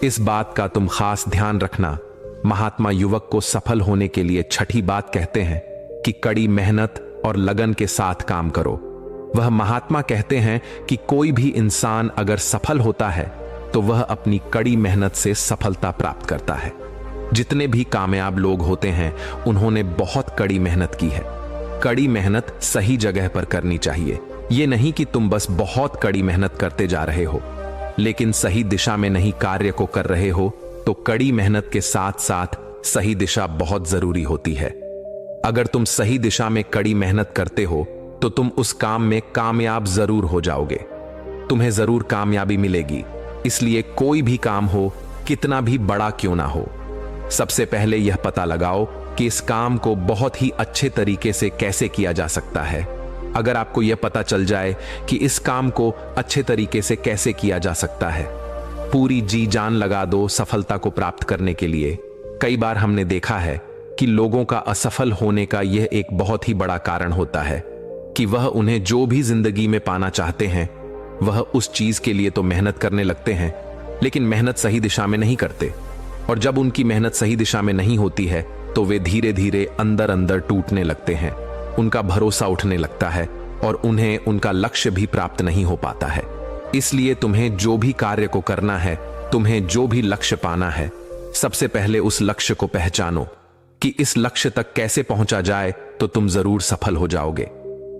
इस बात का तुम खास ध्यान रखना। महात्मा युवक को सफल होने के लिए छठी बात कहते हैं कि कड़ी मेहनत और लगन के साथ काम करो। वह महात्मा कहते हैं कि कोई भी इंसान अगर सफल होता है तो वह अपनी कड़ी मेहनत से सफलता प्राप्त करता है। जितने भी कामयाब लोग होते हैं उन्होंने बहुत कड़ी मेहनत की है। कड़ी मेहनत सही जगह पर करनी चाहिए। ये नहीं कि तुम बस बहुत कड़ी मेहनत करते जा रहे हो लेकिन सही दिशा में नहीं कार्य को कर रहे हो, तो कड़ी मेहनत के साथ साथ सही दिशा बहुत जरूरी होती है। अगर तुम सही दिशा में कड़ी मेहनत करते हो तो तुम उस काम में कामयाब जरूर हो जाओगे। तुम्हें जरूर कामयाबी मिलेगी। इसलिए कोई भी काम हो, कितना भी बड़ा क्यों ना हो, सबसे पहले यह पता लगाओ कि इस काम को बहुत ही अच्छे तरीके से कैसे किया जा सकता है। अगर आपको यह पता चल जाए कि इस काम को अच्छे तरीके से कैसे किया जा सकता है, पूरी जी जान लगा दो सफलता को प्राप्त करने के लिए। कई बार हमने देखा है कि लोगों का असफल होने का यह एक बहुत ही बड़ा कारण होता है कि वह उन्हें जो भी जिंदगी में पाना चाहते हैं वह उस चीज के लिए तो मेहनत करने लगते हैं लेकिन मेहनत सही दिशा में नहीं करते। और जब उनकी मेहनत सही दिशा में नहीं होती है तो वे धीरे धीरे अंदर अंदर टूटने लगते हैं। उनका भरोसा उठने लगता है और उन्हें उनका लक्ष्य भी प्राप्त नहीं हो पाता है। इसलिए तुम्हें जो भी कार्य को करना है, तुम्हें जो भी लक्ष्य पाना है, सबसे पहले उस लक्ष्य को पहचानो कि इस लक्ष्य तक कैसे पहुंचा जाए तो तुम जरूर सफल हो जाओगे।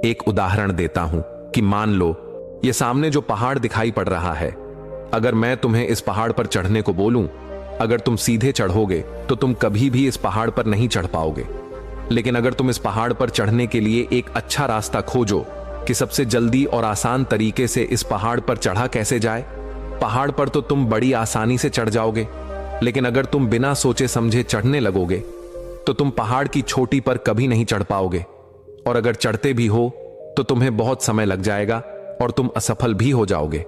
एक उदाहरण देता हूं कि मान लो ये सामने जो पहाड़ दिखाई पड़ रहा है, अगर मैं तुम्हें इस पहाड़ पर चढ़ने को बोलूं, अगर तुम सीधे चढ़ोगे तो तुम कभी भी इस पहाड़ पर नहीं चढ़ पाओगे। लेकिन अगर तुम इस पहाड़ पर चढ़ने के लिए एक अच्छा रास्ता खोजो कि सबसे जल्दी और आसान तरीके से इस पहाड़ पर चढ़ा कैसे जाए, पहाड़ पर तो तुम बड़ी आसानी से चढ़ जाओगे। लेकिन अगर तुम बिना सोचे समझे चढ़ने लगोगे तो तुम पहाड़ की चोटी पर कभी नहीं चढ़ पाओगे। और अगर चढ़ते भी हो तो तुम्हें बहुत समय लग जाएगा और तुम असफल भी हो जाओगे।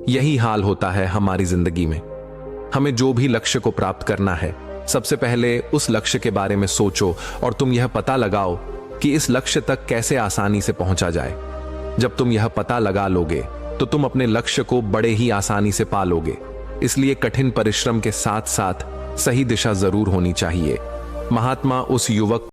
यही हाल होता है हमारी जिंदगी में। हमें जो भी लक्ष्य को प्राप्त करना है, सबसे पहले उस लक्ष्य के बारे में सोचो और तुम यह पता लगाओ कि इस लक्ष्य तक कैसे आसानी से पहुंचा जाए। जब तुम यह पता लगा लोगे तो तुम अपने लक्ष्य को बड़े ही आसानी से पा लोगे। इसलिए कठिन परिश्रम के साथ साथ सही दिशा जरूर होनी चाहिए। महात्मा उस युवक